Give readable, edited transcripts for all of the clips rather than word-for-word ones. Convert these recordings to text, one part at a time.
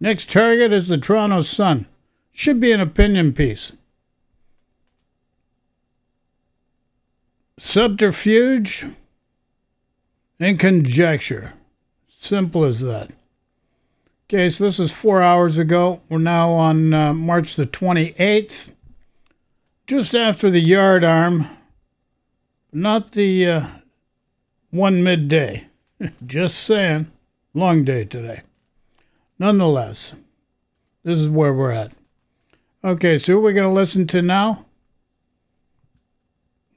Next target is the Toronto Sun. Should be an opinion piece. Subterfuge and conjecture. Simple as that. Okay, so this is 4 hours ago. We're now on March the 28th. Just after the yard arm. Not the one midday. Just saying. Long day today. Nonetheless, this is where we're at. Okay, so who are we going to listen to now?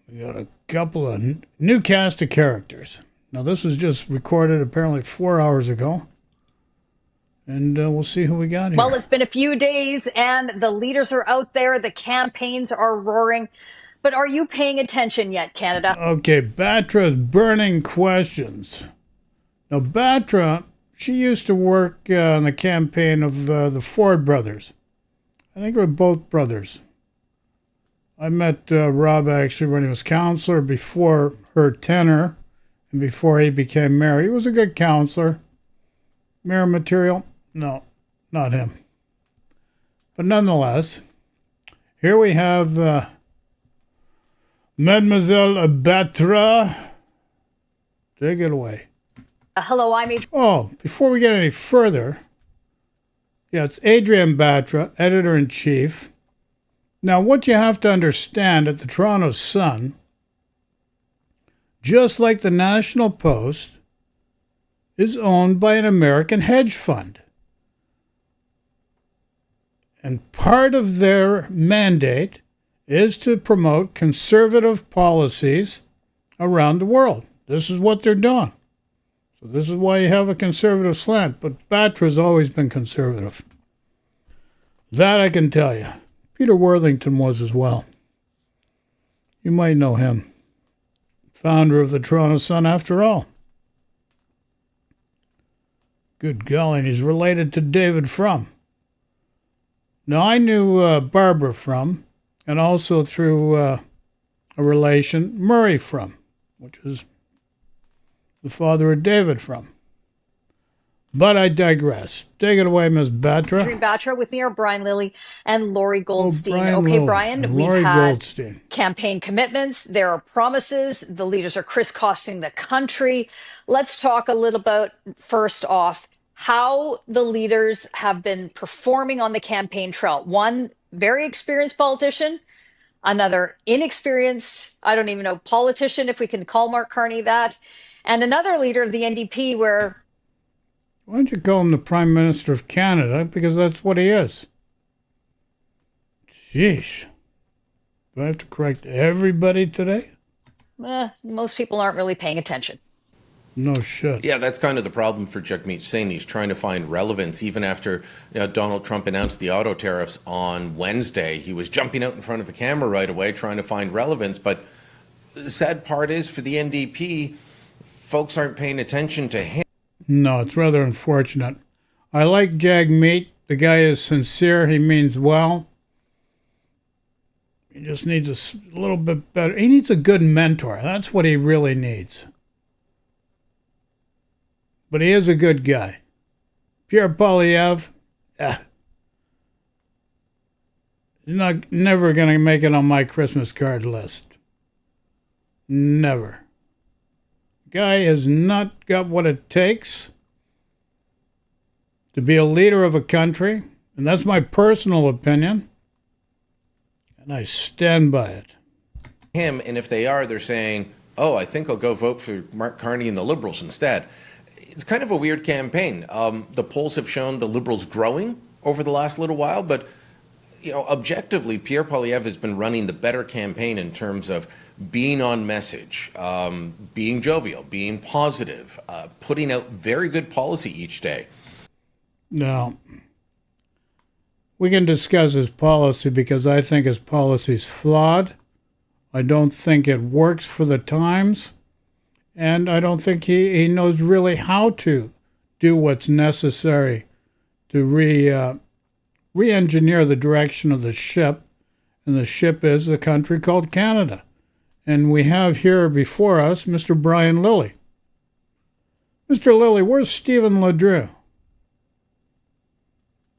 We got a couple of new cast of characters. Now, this was just recorded apparently 4 hours ago. And we'll see who we got here. Well, it's been a few days, and the leaders are out there. The campaigns are roaring. But are you paying attention yet, Canada? Okay, Batra's burning questions. Now, Batra, she used to work on the campaign of the Ford brothers. I think they were both brothers. I met Rob actually when he was counselor before her tenure and before he became mayor. He was a good counselor. Mayor material? No, not him. But nonetheless, here we have Mademoiselle Batra. Take it away. Hello, I'm Adrienne. Oh, before we get any further, yeah, it's Adrienne Batra, editor-in-chief. Now, what you have to understand at the Toronto Sun, just like the National Post, is owned by an American hedge fund. And part of their mandate is to promote conservative policies around the world. This is what they're doing. So this is why you have a conservative slant. But Batra's always been conservative. That I can tell you. Peter Worthington was as well. You might know him. Founder of the Toronto Sun, after all. Good golly, he's related to David Frum. Now, I knew Barbara Frum, and also through a relation, Murray Frum, which is the father of David Frum. But I digress. Take it away, Ms. Batra. Adrienne Batra. With me are Brian Lilley and Lori Goldstein. Brian Lilley. Brian, we've Lori had Goldstein. campaign commitments. There are promises. The leaders are crisscrossing the country. Let's talk a little about, first off, how the leaders have been performing on the campaign trail. One very experienced politician, another inexperienced, I don't even know, politician, if we can call Mark Carney that, and another leader of the NDP where... Why don't you call him the Prime Minister of Canada? Because that's what he is. Sheesh. Do I have to correct everybody today? Most people aren't really paying attention. No shit. Yeah, that's kind of the problem for Jagmeet Singh. He's trying to find relevance. Even after Donald Trump announced the auto tariffs on Wednesday, he was jumping out in front of a camera right away trying to find relevance. But the sad part is for the NDP, folks aren't paying attention to him. No, it's rather unfortunate. I like Jagmeet. The guy is sincere. He means well. He just needs a little bit better. He needs a good mentor. That's what he really needs. But he is a good guy. Pierre Poilievre, he's never going to make it on my Christmas card list. Never. Guy has not got what it takes to be a leader of a country, and that's my personal opinion, and I stand by it. Him, and if they are, they're saying, oh, I think I'll go vote for Mark Carney and the Liberals instead. It's kind of a weird campaign. The polls have shown the Liberals growing over the last little while, but objectively, Pierre Poilievre has been running the better campaign in terms of being on message, being jovial, being positive, putting out very good policy each day. Now, we can discuss his policy because I think his policy is flawed. I don't think it works for the times. And I don't think he knows really how to do what's necessary to re-engineer the direction of the ship. And the ship is the country called Canada. And we have here before us Mr. Brian Lilley. Mr. Lilley, where's Stephen Ledrew?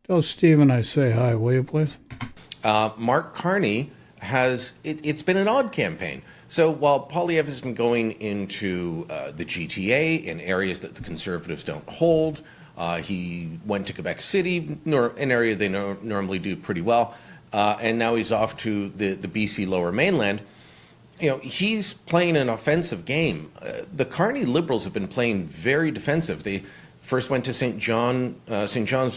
Tell Stephen I say hi, will you, please? Mark Carney it's been an odd campaign. So while Poilievre has been going into the GTA in areas that the Conservatives don't hold, he went to Quebec City, an area they normally do pretty well, and now he's off to the BC Lower Mainland. He's playing an offensive game. The Carney Liberals have been playing very defensive. They first went to St. John's,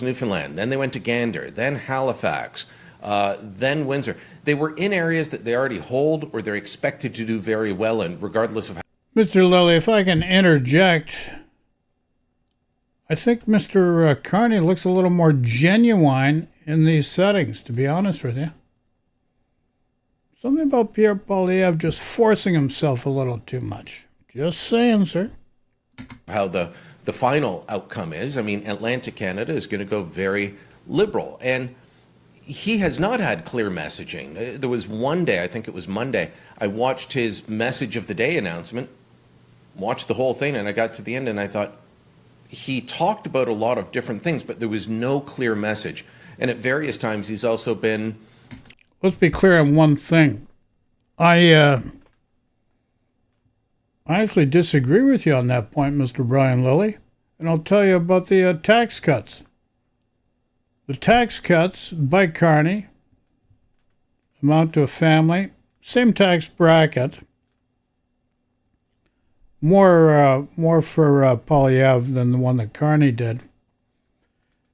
Newfoundland. Then they went to Gander. Then Halifax. Then Windsor. They were in areas that they already hold or they're expected to do very well in, regardless of how. Mr. Lilley, if I can interject, I think Mr. Carney looks a little more genuine in these settings, to be honest with you. Something about Pierre Poilievre just forcing himself a little too much. Just saying, sir. How the final outcome is. I mean, Atlantic Canada is going to go very liberal. And he has not had clear messaging. There was one day, I think it was Monday, I watched his message of the day announcement, watched the whole thing, and I got to the end and I thought, he talked about a lot of different things, but there was no clear message. And at various times, he's also been... Let's be clear on one thing. I actually disagree with you on that point, Mr. Brian Lilley, and I'll tell you about the tax cuts. The tax cuts by Carney amount to a family, same tax bracket, more for Poilievre than the one that Carney did.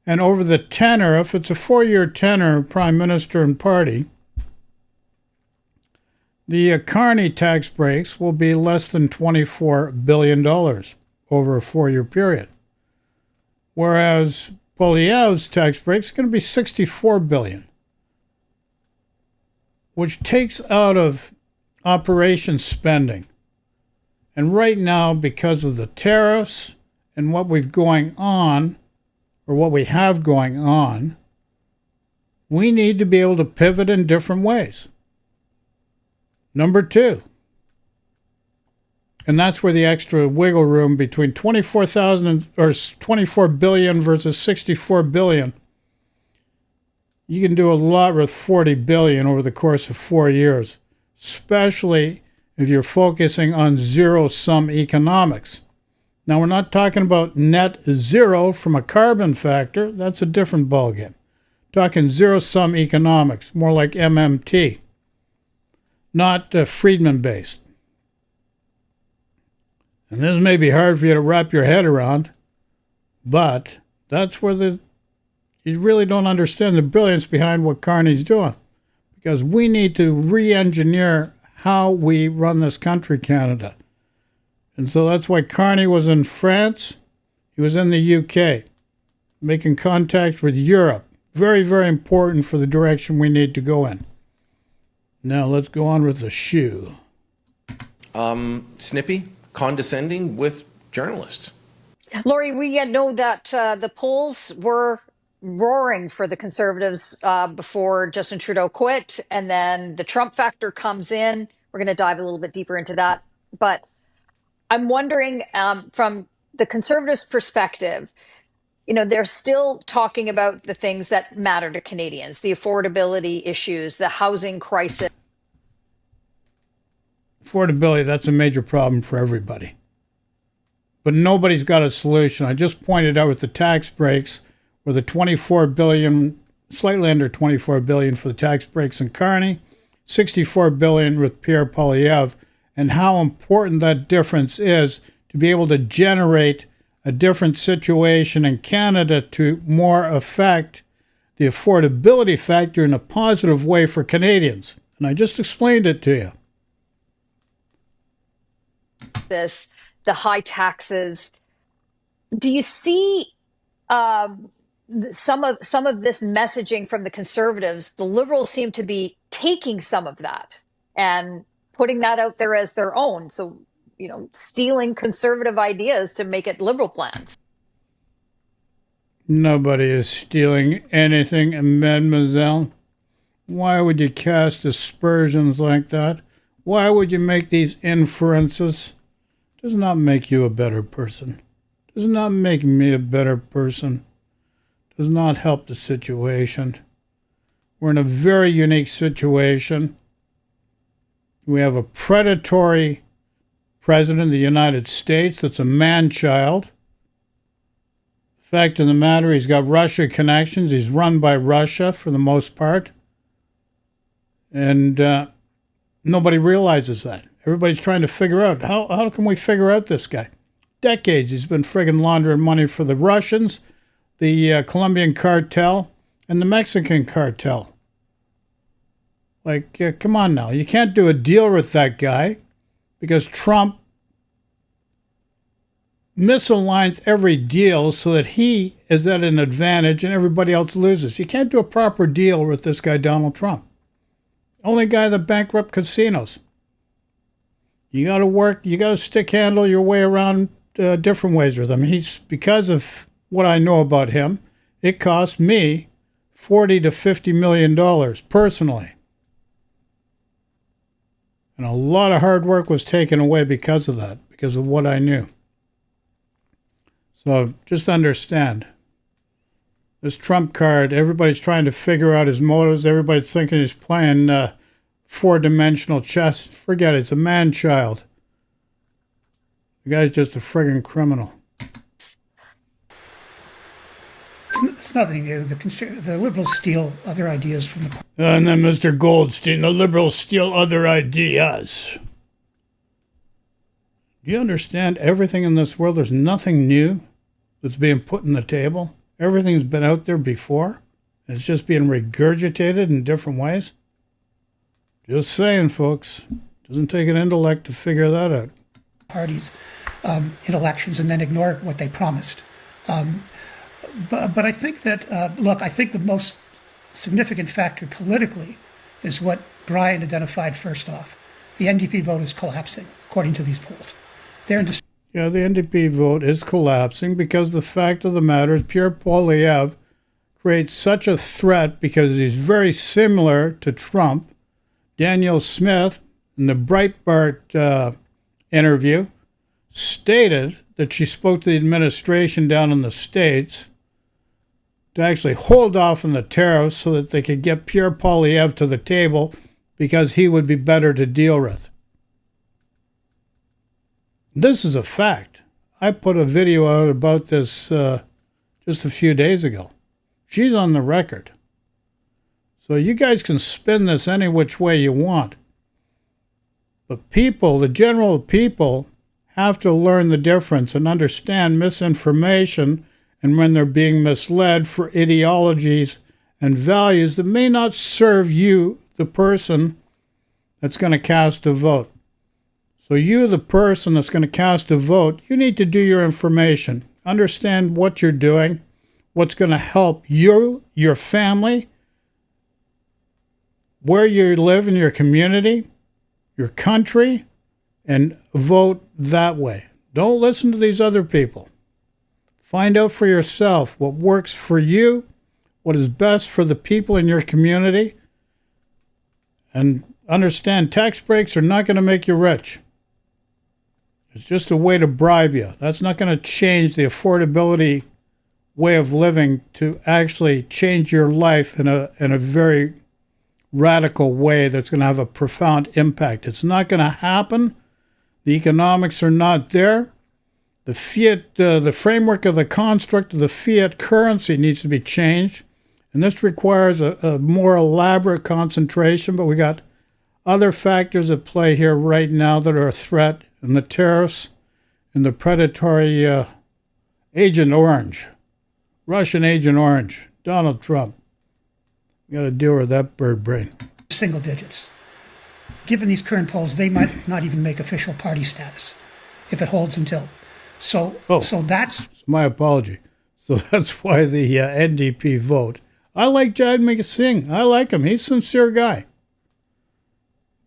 And over the tenor, if it's a 4-year tenor, Prime Minister and party, the Carney tax breaks will be less than $24 billion over a 4-year period. Whereas Poilievre's tax break is going to be $64 billion, which takes out of operation spending. And right now, because of the tariffs and what we've going on, or what we have going on, we need to be able to pivot in different ways. Number two, and that's where the extra wiggle room between 24 billion versus 64 billion. You can do a lot with 40 billion over the course of 4 years, especially if you're focusing on zero-sum economics. Now, we're not talking about net zero from a carbon factor. That's a different ballgame. Talking zero-sum economics, more like MMT, not Friedman-based. And this may be hard for you to wrap your head around, but that's where you really don't understand the brilliance behind what Carney's doing, because we need to re-engineer how we run this country, Canada. And so that's why Carney was in France. He was in the UK, making contact with Europe. Very, very important for the direction we need to go in. Now let's go on with the shoe. Snippy, condescending with journalists. Laurie, we know that the polls were roaring for the Conservatives before Justin Trudeau quit, and then the Trump factor comes in. We're going to dive a little bit deeper into that. But I'm wondering, from the Conservatives' perspective, they're still talking about the things that matter to Canadians, the affordability issues, the housing crisis. Affordability, that's a major problem for everybody. But nobody's got a solution. I just pointed out with the tax breaks, where the 24 billion, slightly under 24 billion for the tax breaks in Carney, 64 billion with Pierre Poilievre, and how important that difference is to be able to generate a different situation in Canada to more affect the affordability factor in a positive way for Canadians. And I just explained it to you. The high taxes. Do you see some of this messaging from the Conservatives? The Liberals seem to be taking some of that and putting that out there as their own. So, stealing Conservative ideas to make it Liberal plans. Nobody is stealing anything, mademoiselle. Why would you cast aspersions like that? Why would you make these inferences? Does not make you a better person. Does not make me a better person. does not help the situation. We're in a very unique situation. We have a predatory president of the United States that's a man-child. Fact of the matter, he's got Russia connections. He's run by Russia for the most part. And nobody realizes that. Everybody's trying to figure out, how can we figure out this guy? Decades he's been friggin' laundering money for the Russians, the Colombian cartel, and the Mexican cartel. Like, come on now. You can't do a deal with that guy because Trump misaligns every deal so that he is at an advantage and everybody else loses. You can't do a proper deal with this guy, Donald Trump. Only guy that bankrupt casinos. You got to work, you got to stick handle your way around different ways with him. Because of what I know about him, it cost me $40 to $50 million personally. And a lot of hard work was taken away because of that, because of what I knew. So just understand, this Trump card, everybody's trying to figure out his motives. Everybody's thinking he's playing four-dimensional chess. Forget it. It's a man-child. The guy's just a friggin' criminal. It's nothing new. The Liberals steal other ideas from the... And then Mr. Goldstein, the Liberals steal other ideas. Do you understand everything in this world? There's nothing new that's being put on the table. Everything's been out there before. It's just being regurgitated in different ways. Just saying, folks. Doesn't take an intellect to figure that out. Parties in elections and then ignore what they promised. But I think that, I think the most significant factor politically is what Brian identified first off. The NDP vote is collapsing, according to these polls. Yeah, the NDP vote is collapsing because the fact of the matter is Pierre Poilievre creates such a threat because he's very similar to Trump. Danielle Smith, in the Breitbart interview, stated that she spoke to the administration down in the States to actually hold off on the tariffs so that they could get Pierre Poilievre to the table because he would be better to deal with. This is a fact. I put a video out about this just a few days ago. She's on the record. So you guys can spin this any which way you want. But people, the general people, have to learn the difference and understand misinformation and when they're being misled for ideologies and values that may not serve you, the person that's going to cast a vote. So you, the person that's going to cast a vote, you need to do your information. Understand what you're doing, what's going to help you, your family, where you live in your community, your country, and vote that way. Don't listen to these other people. Find out for yourself what works for you, what is best for the people in your community, and understand tax breaks are not going to make you rich. It's just a way to bribe you. That's not going to change the affordability way of living to actually change your life in a very radical way that's going to have a profound impact. It's not going to happen. The economics are not there. The fiat, the framework of the construct of the fiat currency needs to be changed. And this requires a more elaborate concentration, but we got other factors at play here right now that are a threat, and the tariffs and the predatory Agent Orange, Russian Agent Orange, Donald Trump. We got to deal with that bird brain. Single digits. Given these current polls, they might not even make official party status if it holds until. So that's my apology. So that's why the NDP vote. I like Jagmeet Singh. I like him. He's a sincere guy.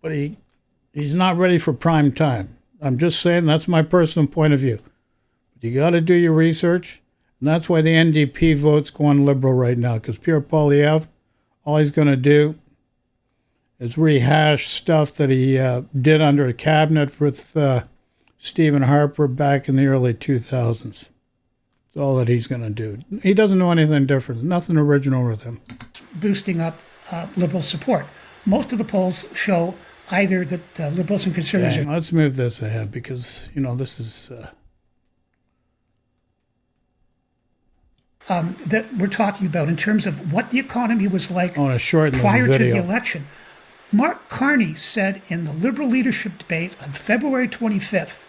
But he's not ready for prime time. I'm just saying that's my personal point of view. But you got to do your research. And that's why the NDP vote's going liberal right now. Because Pierre Poilievre, all he's going to do is rehash stuff that he did under a cabinet with Stephen Harper back in the early 2000s. That's all that he's going to do. He doesn't know anything different. Nothing original with him. Boosting up Liberal support. Most of the polls show either that Liberals and Conservatives Dang, let's move this ahead because, this is... that we're talking about in terms of what the economy was like I want to shorten prior this to video. the election. Mark Carney said in the Liberal leadership debate on February 25th,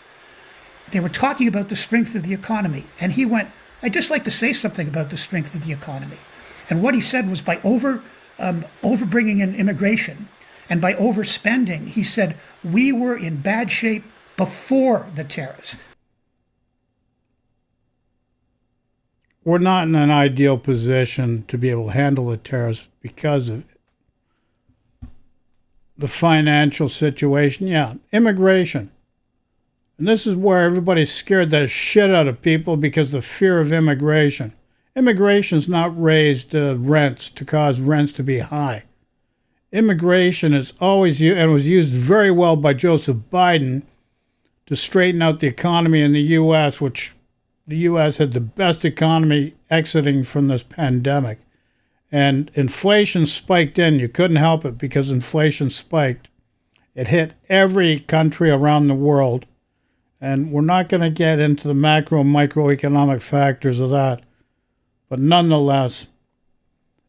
they were talking about the strength of the economy. And he went, I'd just like to say something about the strength of the economy. And what he said was by over-bringing in immigration and by overspending, he said, we were in bad shape before the tariffs. We're not in an ideal position to be able to handle the tariffs because of the financial situation. Yeah, immigration. And this is where everybody's scared the shit out of people because of the fear of immigration. Immigration's not raised rents to cause rents to be high. Immigration is always used, and was used very well by Joseph Biden to straighten out the economy in the U.S., which the U.S. had the best economy exiting from this pandemic. And inflation spiked in. You couldn't help it because inflation spiked. It hit every country around the world. And we're not going to get into the macro and microeconomic factors of that. But nonetheless,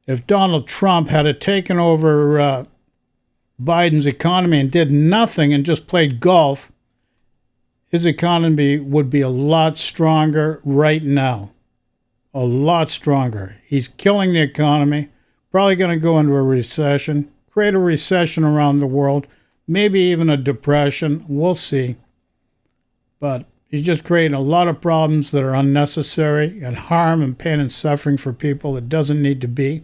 if Donald Trump had taken over Biden's economy and did nothing and just played golf, his economy would be a lot stronger right now. A lot stronger. He's killing the economy, probably going to go into a recession, create a recession around the world, maybe even a depression. We'll see. But he's just creating a lot of problems that are unnecessary and harm and pain and suffering for people that doesn't need to be.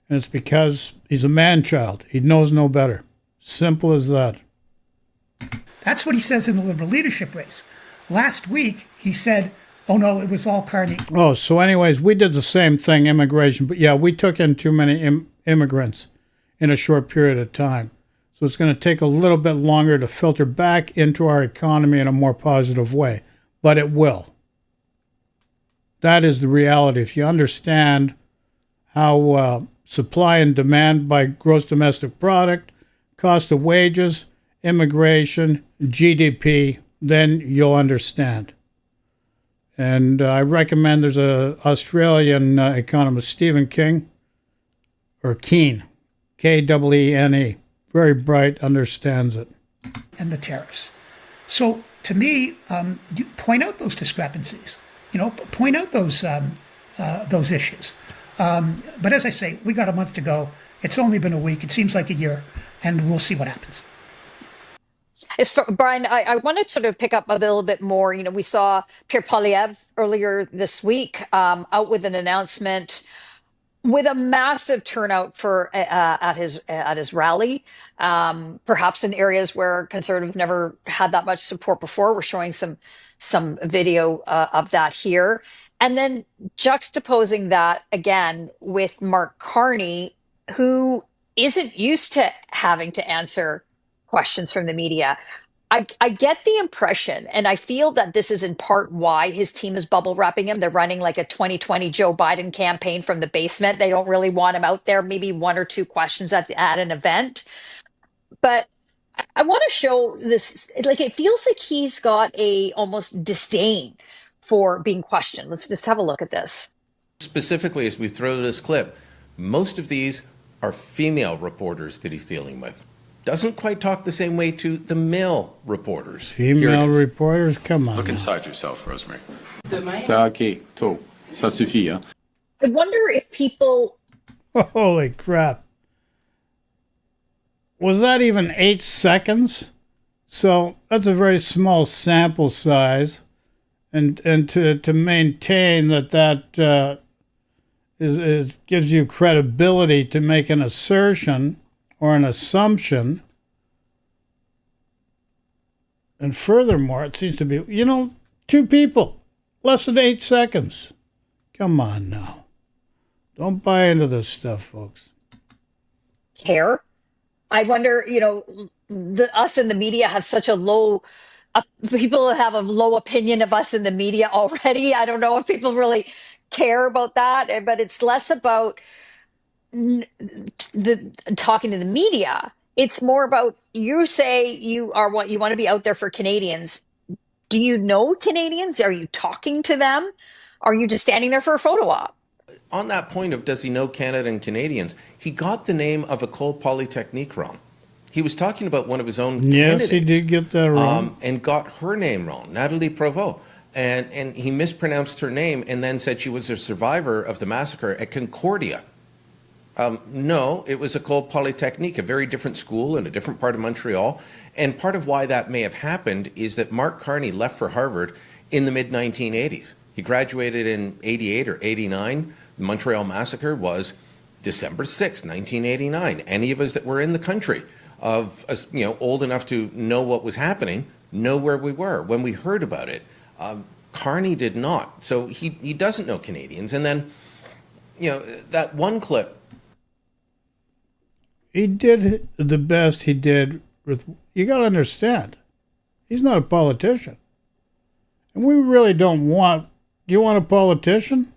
And it's because he's a man-child. He knows no better. Simple as that. That's what he says in the Liberal leadership race. Last week, he said, oh no, it was all Carney. Oh, so anyways, we did the same thing, immigration. But yeah, we took in too many immigrants in a short period of time. So it's going to take a little bit longer to filter back into our economy in a more positive way. But it will. That is the reality. If you understand how supply and demand by gross domestic product, cost of wages, immigration, GDP, then you'll understand. And I recommend there's a Australian economist, Stephen King, or Keene, K-E-E-N-E. Very bright, understands it. And the tariffs. So to me, you point out those discrepancies. Point out those issues. But as I say, we got a month to go. It's only been a week. It seems like a year, and we'll see what happens. Brian, I want to sort of pick up a little bit more. We saw Pierre Poilievre earlier this week out with an announcement with a massive turnout for at his rally, perhaps in areas where Conservatives never had that much support before. We're showing some video of that here, and then juxtaposing that again with Mark Carney, who isn't used to having to answer questions from the media. I get the impression, and I feel that this is in part why his team is bubble wrapping him. They're running like a 2020 Joe Biden campaign from the basement. They don't really want him out there, maybe one or two questions at an event. But I want to show this, like it feels like he's got a almost disdain for being questioned. Let's just have a look at this. Specifically, as we throw this clip, most of these are female reporters that he's dealing with. Doesn't quite talk the same way to the male reporters. Female reporters? Come on. Look inside yourself, Rosemary. OK, tout. Ça suffit, hein? I wonder if people... Holy crap. Was that even 8 seconds? So that's a very small sample size. And to maintain that gives you credibility to make an assertion or an assumption. And furthermore, it seems to be, 2 people, less than 8 seconds. Come on now. Don't buy into this stuff, folks. Care. I wonder, us in the media have such a low people have a low opinion of us in the media already. I don't know if people really care about that, but it's less about the talking to the media. It's more about, you say you are what you want to be out there for Canadians. Do you know Canadians? Are you talking to them? Are you just standing there for a photo op? On that point of does he know Canada and Canadians, he got the name of École Polytechnique wrong. He was talking about one of his own Yes, candidates. he did get that wrong. And got her name wrong, Natalie Provost. And he mispronounced her name and then said she was a survivor of the massacre at Concordia. No, it was École Polytechnique, a very different school in a different part of Montreal. And part of why that may have happened is that Mark Carney left for Harvard in the mid-1980s. He graduated in 88 or 89. The Montreal Massacre was December 6, 1989. Any of us that were in the country of old enough to know what was happening know where we were when we heard about it. Carney did not. So he doesn't know Canadians. And then, that one clip. He did the best he did with, you got to understand, he's not a politician. And we really don't want, do you want a politician?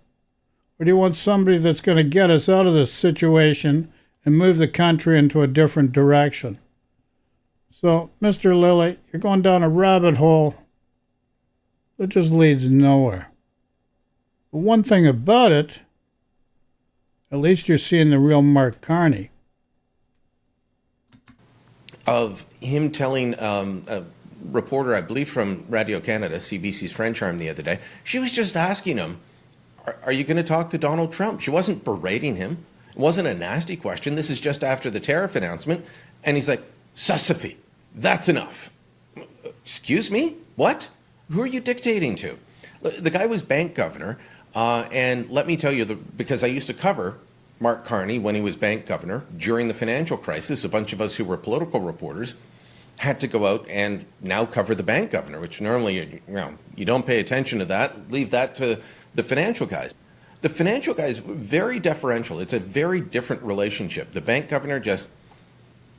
Or do you want somebody that's going to get us out of this situation and move the country into a different direction? So, Mr. Lilley, you're going down a rabbit hole that just leads nowhere. But one thing about it, at least you're seeing the real Mark Carney. Of him telling a reporter, I believe from Radio Canada, CBC's French arm the other day, she was just asking him, are you going to talk to Donald Trump? She wasn't berating him. It wasn't a nasty question. This is just after the tariff announcement. And he's like, ça suffit. That's enough. Excuse me? What? Who are you dictating to? The guy was bank governor. And let me tell you, because I used to cover Mark Carney when he was bank governor during the financial crisis, a bunch of us who were political reporters had to go out and now cover the bank governor, which normally, you don't pay attention to that. Leave that to the financial guys. The financial guys, very deferential. It's a very different relationship. The bank governor just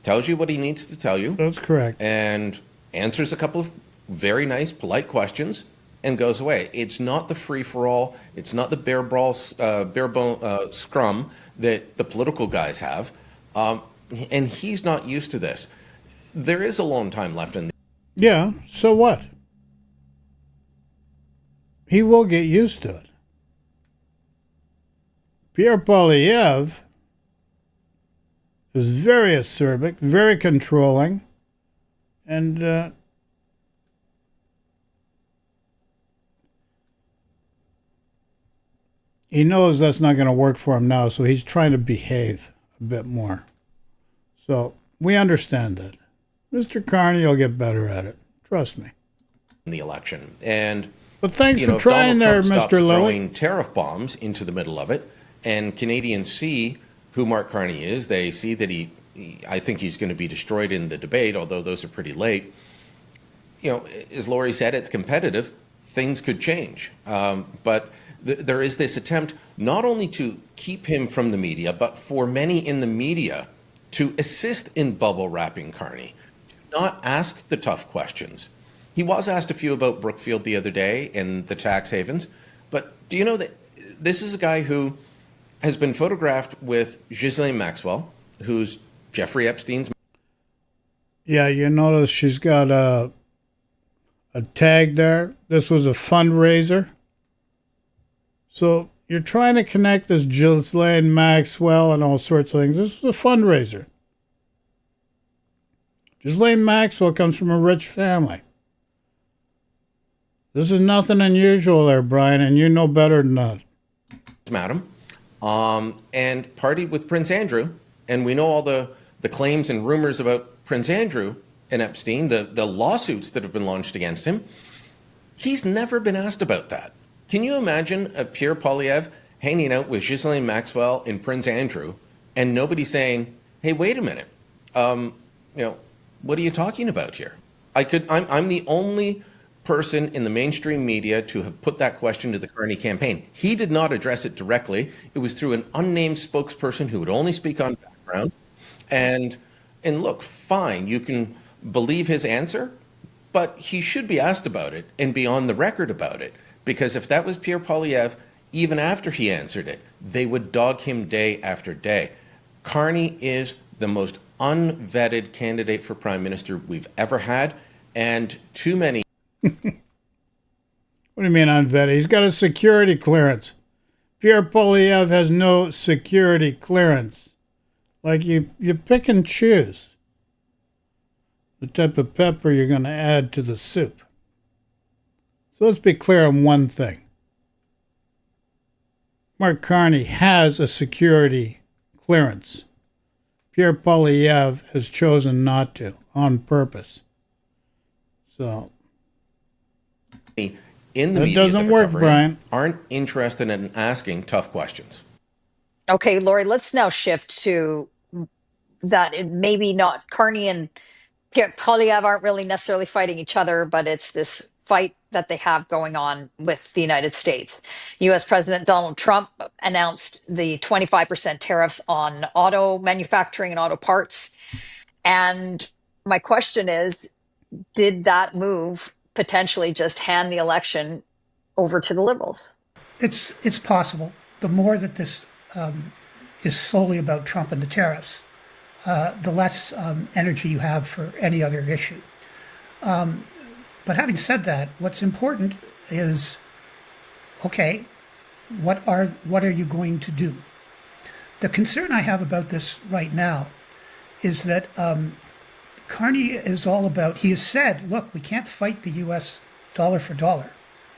tells you what he needs to tell you. That's correct. And answers a couple of very nice, polite questions and goes away. It's not the free-for-all. It's not the bare-bone scrum that the political guys have. And he's not used to this. There is a long time left in the... Yeah, so what? He will get used to it. Pierre Poilievre is very acerbic, very controlling, and he knows that's not going to work for him now, so he's trying to behave a bit more. So we understand that. Mr. Carney will get better at it. Trust me. In the election. And but thanks for trying there, Mr. Lilley. Throwing tariff bombs into the middle of it, and Canadians see who Mark Carney is. They see that I think he's going to be destroyed in the debate, although those are pretty late. As Laurie said, it's competitive. Things could change. But there is this attempt not only to keep him from the media, but for many in the media to assist in bubble wrapping Carney, to not ask the tough questions. He was asked a few about Brookfield the other day and the tax havens, but do you know that this is a guy who has been photographed with Ghislaine Maxwell, who's Jeffrey Epstein's... Yeah, you notice she's got a tag there. This was a fundraiser. So you're trying to connect this Ghislaine Maxwell and all sorts of things. This was a fundraiser. Ghislaine Maxwell comes from a rich family. This is nothing unusual there, Brian, and you know better than that. Madam, and partied with Prince Andrew, and we know all the claims and rumors about Prince Andrew and Epstein, the lawsuits that have been launched against him. He's never been asked about that. Can you imagine a Pierre Poilievre hanging out with Ghislaine Maxwell and Prince Andrew, and nobody saying, "Hey, wait a minute, what are you talking about here?" I'm the only person in the mainstream media to have put that question to the Carney campaign. He did not address it directly. It was through an unnamed spokesperson who would only speak on background. And look, fine, you can believe his answer, but he should be asked about it and be on the record about it. Because if that was Pierre Poilievre, even after he answered it, they would dog him day after day. Carney is the most unvetted candidate for prime minister we've ever had, and too many. What do you mean unvetted? He's got a security clearance. Pierre Poilievre has no security clearance. Like you pick and choose the type of pepper you're going to add to the soup. So let's be clear on one thing. Mark Carney has a security clearance. Pierre Poilievre has chosen not to, on purpose. So in the that media doesn't work, Brian. Aren't interested in asking tough questions. Okay, Lori, let's now shift to that. Maybe not Carney and Pierre Poilievre aren't really necessarily fighting each other, but it's this fight that they have going on with the United States. U.S. President Donald Trump announced the 25% tariffs on auto manufacturing and auto parts. And my question is, did that move potentially just hand the election over to the Liberals? It's possible. The more that this is solely about Trump and the tariffs, the less energy you have for any other issue. But having said that, what's important is, okay, what are you going to do? The concern I have about this right now is that Carney is all about, he has said, look, we can't fight the U.S. dollar for dollar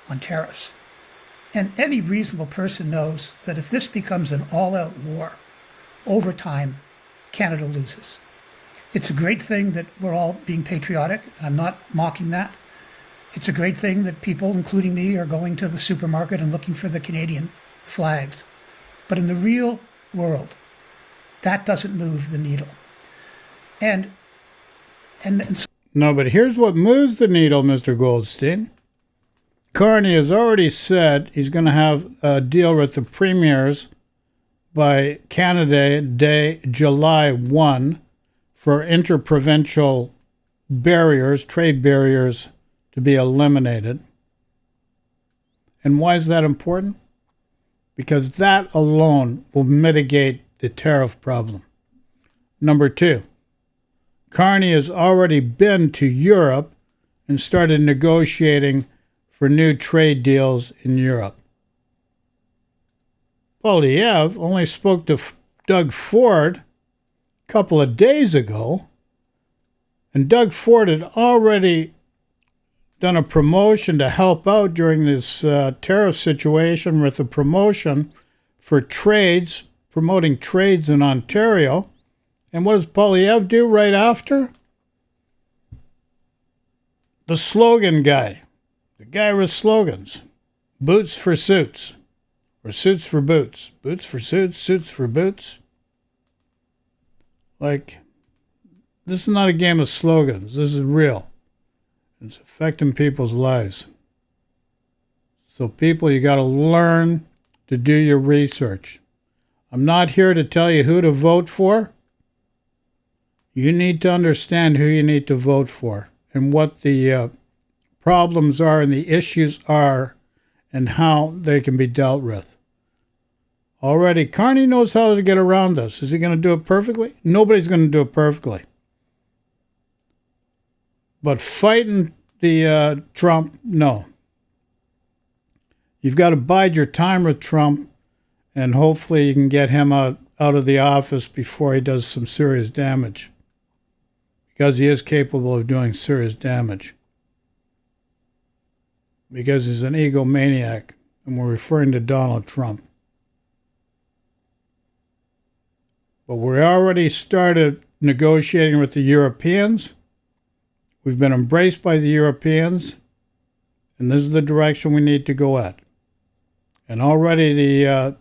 on tariffs. And any reasonable person knows that if this becomes an all-out war, over time, Canada loses. It's a great thing that we're all being patriotic, and I'm not mocking that. It's a great thing that people, including me, are going to the supermarket and looking for the Canadian flags. But in the real world, that doesn't move the needle. And so No, but here's what moves the needle, Mr. Goldstein. Carney has already said he's going to have a deal with the premiers by Canada Day, July 1, for interprovincial barriers, trade barriers, to be eliminated. And why is that important? Because that alone will mitigate the tariff problem. Number two, Carney has already been to Europe and started negotiating for new trade deals in Europe. Poilievre only spoke to Doug Ford a couple of days ago, and Doug Ford had already done a promotion to help out during this tariff situation with a promotion for trades, promoting trades in Ontario. And what does Poilievre do right after? The slogan guy. The guy with slogans. Boots for suits. Or suits for boots. Boots for suits, suits for boots. Like, this is not a game of slogans. This is real. It's affecting people's lives. So people, you got to learn to do your research. I'm not here to tell you who to vote for. You need to understand who you need to vote for and what the problems are and the issues are and how they can be dealt with. Already, Carney knows how to get around this. Is he going to do it perfectly? Nobody's going to do it perfectly. But fighting the Trump, no. You've got to bide your time with Trump, and hopefully you can get him out of the office before he does some serious damage. Because he is capable of doing serious damage. Because he's an egomaniac, and we're referring to Donald Trump. But we already started negotiating with the Europeans. We've been embraced by the Europeans, and this is the direction we need to go at. And already the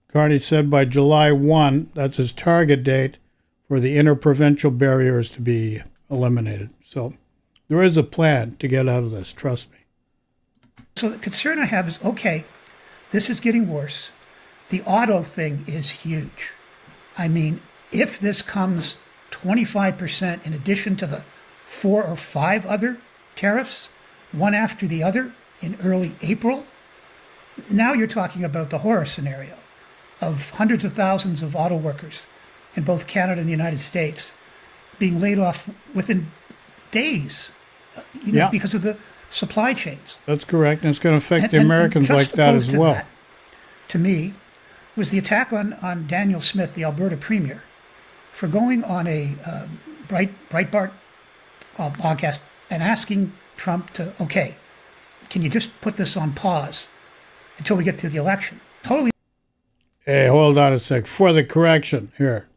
Carney said by July 1, that's his target date, for the interprovincial barriers to be eliminated. So there is a plan to get out of this, trust me. So the concern I have is, okay, this is getting worse. The auto thing is huge. I mean, if this comes 25% in addition to the 4 or 5 other tariffs, one after the other, in early April. Now you're talking about the horror scenario of hundreds of thousands of auto workers in both Canada and the United States being laid off within days, because of the supply chains. That's correct, and it's going to affect the Americans like that as well. That, to me, was the attack on Daniel Smith, the Alberta Premier, for going on a Breitbart podcast and asking Trump to, okay, can you just put this on pause until we get to the election? Totally. Hey, hold on a sec. For the correction here.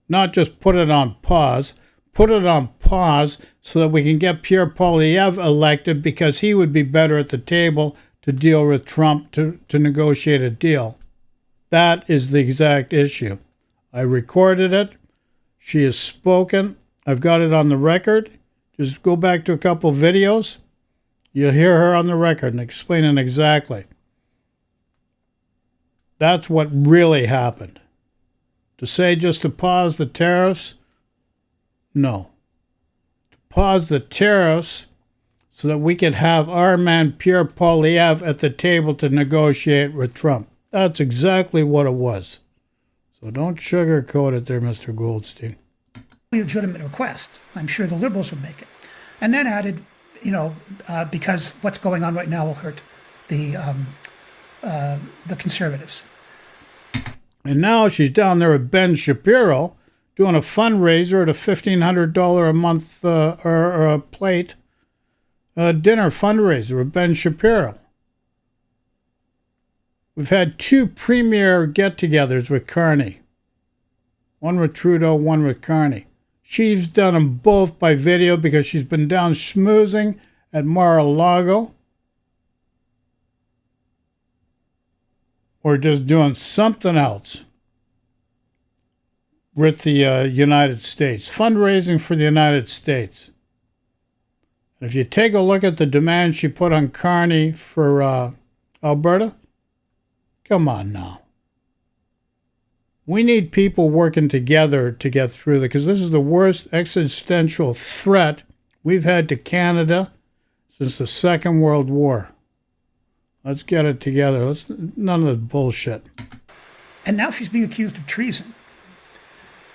Not just put it on pause. Put it on pause so that we can get Pierre Poilievre elected, because he would be better at the table to deal with Trump, to negotiate a deal. That is the exact issue. I recorded it. She has spoken. I've got it on the record. Just go back to a couple videos. You'll hear her on the record and explaining exactly. That's what really happened. To say just to pause the tariffs, no. To pause the tariffs so that we could have our man Pierre Poilievre at the table to negotiate with Trump. That's exactly what it was. So don't sugarcoat it there, Mr. Goldstein. Legitimate request. I'm sure the Liberals would make it. And then added, because what's going on right now will hurt the Conservatives. And now she's down there with Ben Shapiro doing a fundraiser at a $1,500 a month or a plate dinner fundraiser with Ben Shapiro. We've had 2 premier get-togethers with Carney. One with Trudeau, one with Carney. She's done them both by video because she's been down schmoozing at Mar-a-Lago. Or just doing something else with the United States. Fundraising for the United States. If you take a look at the demand she put on Carney for Alberta, come on now. We need people working together to get through this, because this is the worst existential threat we've had to Canada since the Second World War. Let's get it together. None of this bullshit. And now she's being accused of treason.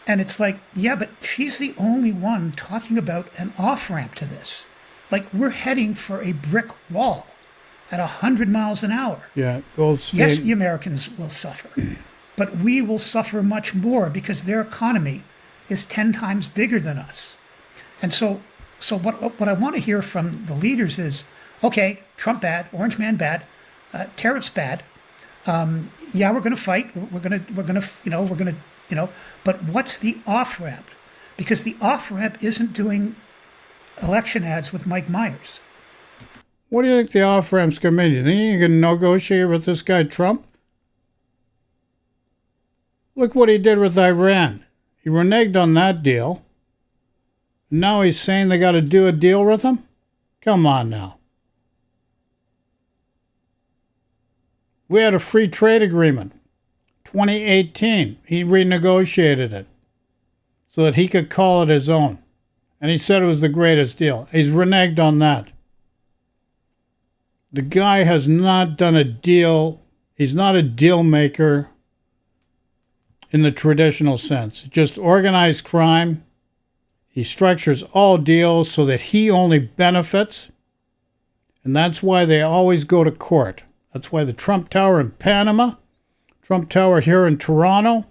And it's like, yeah, but she's the only one talking about an off-ramp to this. Like, we're heading for a brick wall at 100 miles an hour. Yeah, Goldstein. Yes, the Americans will suffer. But we will suffer much more because their economy is 10 times bigger than us. And so what I want to hear from the leaders is, okay, Trump bad, Orange Man bad, tariffs bad. Yeah, we're going to fight. We're going to, but what's the off-ramp? Because the off-ramp isn't doing election ads with Mike Myers. What do you think the off-ramp's going to mean? Do you think you can negotiate with this guy Trump? Look what he did with Iran. He reneged on that deal. Now he's saying they got to do a deal with him? Come on now. We had a free trade agreement. 2018. He renegotiated it so that he could call it his own. And he said it was the greatest deal. He's reneged on that. The guy has not done a deal. He's not a deal maker in the traditional sense. Just organized crime. He structures all deals so that he only benefits. And that's why they always go to court. That's why the Trump Tower in Panama, Trump Tower here in Toronto,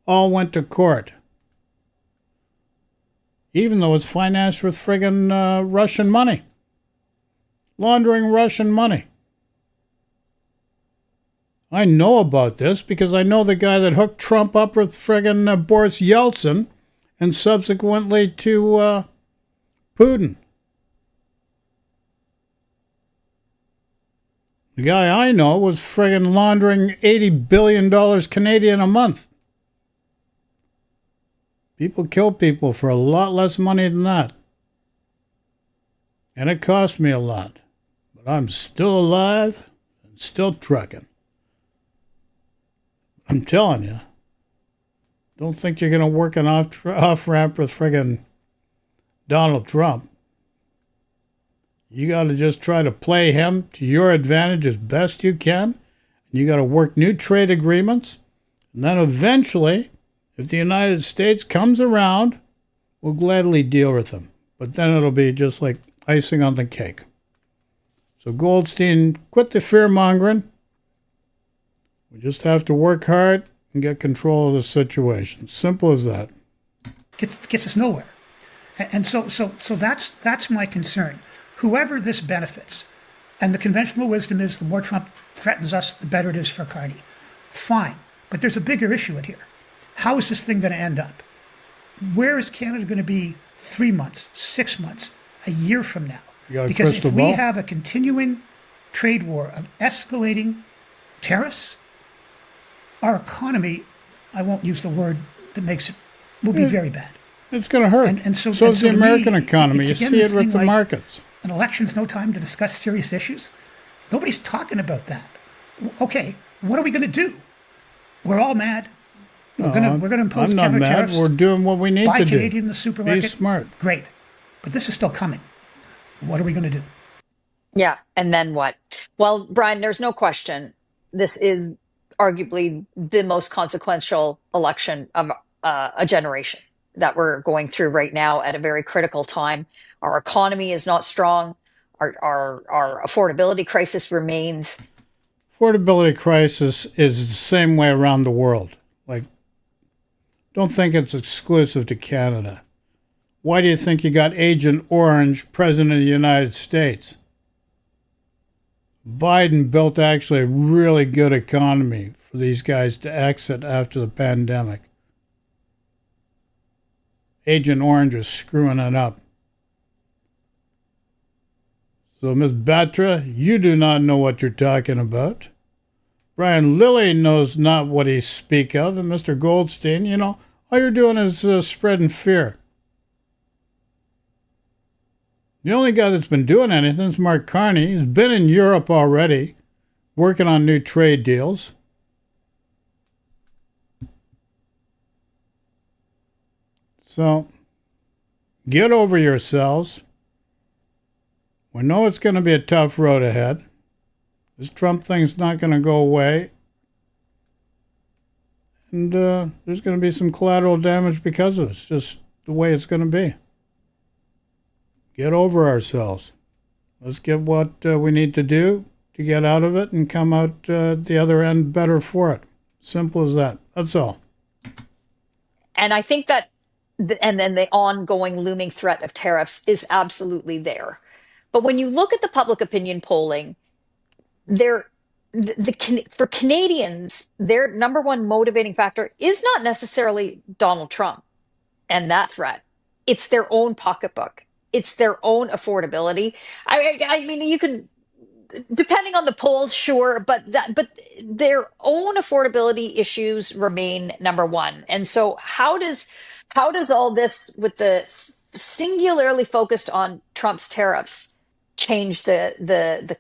all went to court. Even though it's financed with friggin' Russian money. Laundering Russian money. I know about this because I know the guy that hooked Trump up with friggin' Boris Yeltsin and subsequently to Putin. The guy I know was friggin' laundering $80 billion Canadian a month. People kill people for a lot less money than that. And it cost me a lot. But I'm still alive and still trucking. I'm telling you. Don't think you're going to work an off-ramp with friggin' Donald Trump. You got to just try to play him to your advantage as best you can. You got to work new trade agreements. And then eventually, if the United States comes around, we'll gladly deal with them. But then it'll be just like icing on the cake. So Goldstein, quit the fear-mongering. We just have to work hard and get control of the situation. Simple as that. Gets us nowhere. And so that's my concern. Whoever this benefits, and the conventional wisdom is the more Trump threatens us, the better it is for Carney. Fine. But there's a bigger issue in here. How is this thing going to end up? Where is Canada going to be 3 months, 6 months, a year from now? Because if we have a continuing trade war of escalating tariffs, our economy, I won't use the word that makes it, will be very bad. It's going to hurt. And so is the American economy. You see it with the markets. An election's no time to discuss serious issues. Nobody's talking about that. Okay, what are we going to do? We're all mad. We're going to impose counter tariffs. We're doing what we need to do. Buy Canadian in the supermarket. Be smart. Great. But this is still coming. What are we going to do? Yeah. And then what? Well, Brian, there's no question. This is arguably the most consequential election of a generation that we're going through right now at a very critical time. Our economy is not strong. Our affordability crisis remains. Affordability crisis is the same way around the world. Like, don't think it's exclusive to Canada. Why do you think you got Agent Orange, President of the United States? Biden built actually a really good economy for these guys to exit after the pandemic. Agent Orange is screwing it up. So, Ms. Batra, you do not know what you're talking about. Brian Lilley knows not what he speak of. And Mr. Goldstein, all you're doing is spreading fear. The only guy that's been doing anything is Mark Carney. He's been in Europe already, working on new trade deals. So, get over yourselves. We know it's going to be a tough road ahead. This Trump thing's not going to go away. And there's going to be some collateral damage because of it. It's just the way it's going to be. Get over ourselves. Let's get what we need to do to get out of it and come out the other end better for it. Simple as that. That's all. And I think that, and then the ongoing looming threat of tariffs is absolutely there. But when you look at the public opinion polling, for Canadians, their number one motivating factor is not necessarily Donald Trump and that threat. It's their own pocketbook. It's their own affordability. I mean, you can, depending on the polls, sure, but their own affordability issues remain number one. And so, how does all this, with the singularly focused on Trump's tariffs, change the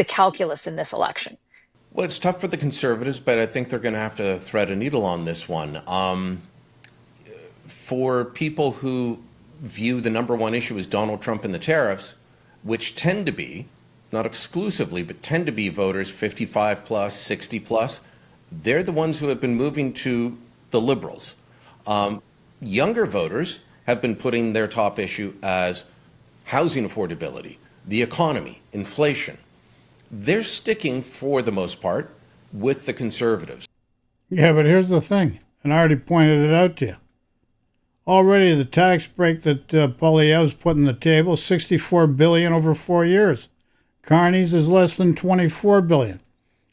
calculus in this election? Well, it's tough for the Conservatives, but I think they're going to have to thread a needle on this one. For people who view the number one issue as Donald Trump and the tariffs, which tend to be, not exclusively, but tend to be voters 55 plus, 60 plus, they're the ones who have been moving to the Liberals. Younger voters have been putting their top issue as housing affordability, the economy, inflation. They're sticking, for the most part, with the Conservatives. Yeah, but here's the thing, and I already pointed it out to you. Already the tax break that Poilievre's put on the table, $64 billion over 4 years. Carney's is less than $24 billion.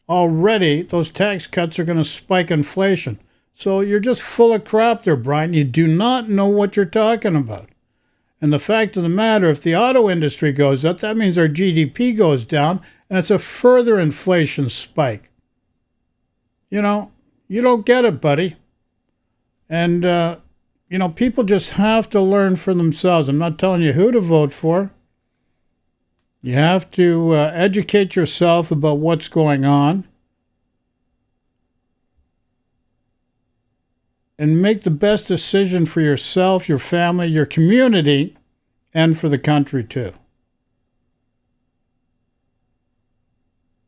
Already those tax cuts are going to spike inflation. So you're just full of crap there, Brian. You do not know what you're talking about. And the fact of the matter, if the auto industry goes up, that means our GDP goes down, and it's a further inflation spike. You don't get it, buddy. And, people just have to learn for themselves. I'm not telling you who to vote for. You have to educate yourself about what's going on and make the best decision for yourself, your family, your community, and for the country too.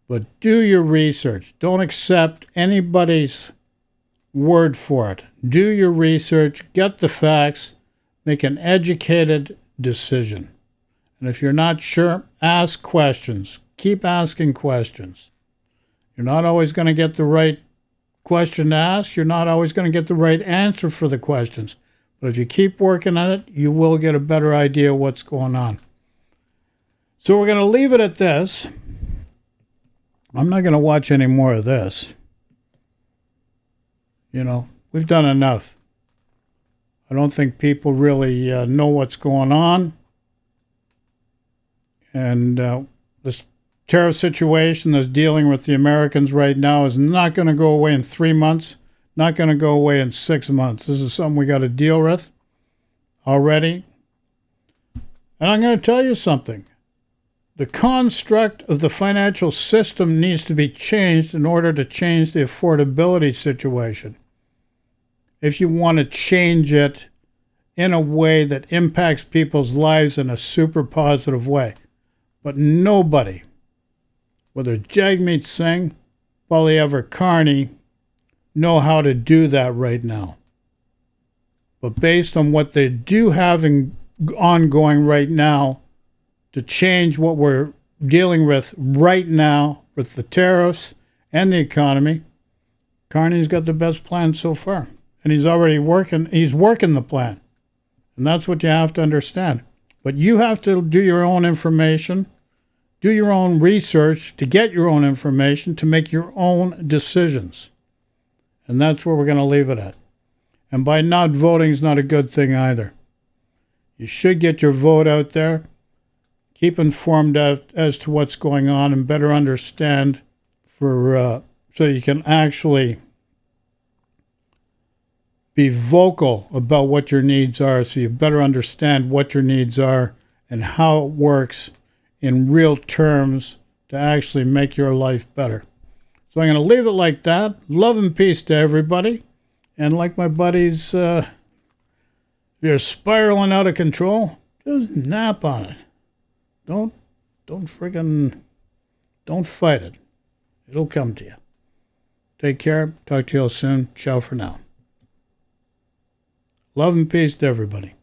But do your research. Don't accept anybody's word for it. Do your research, get the facts, make an educated decision. And if you're not sure, ask questions. Keep asking questions. You're not always going to get the right question to ask. You're not always going to get the right answer for the questions. But if you keep working on it, you will get a better idea of what's going on. So we're going to leave it at this. I'm not going to watch any more of this. You know, we've done enough. I don't think people really know what's going on. And this tariff situation that's dealing with the Americans right now is not going to go away in 3 months, not going to go away in 6 months. This is something we got to deal with already. And I'm going to tell you something. The construct of the financial system needs to be changed in order to change the affordability situation. If you want to change it in a way that impacts people's lives in a super positive way. But nobody, whether Jagmeet Singh, Poilievre, Carney, know how to do that right now. But based on what they do have ongoing right now to change what we're dealing with right now with the tariffs and the economy, Carney's got the best plan so far. And he's working the plan. And that's what you have to understand. But you have to do your own information, do your own research to get your own information, to make your own decisions. And that's where we're going to leave it at. And by not voting is not a good thing either. You should get your vote out there, keep informed as to what's going on, and better understand so you can actually be vocal about what your needs are, so you better understand what your needs are and how it works in real terms to actually make your life better. So I'm going to leave it like that. Love and peace to everybody. And like my buddies, if you're spiraling out of control, just nap on it. Don't fight it. It'll come to you. Take care. Talk to you all soon. Ciao for now. Love and peace to everybody.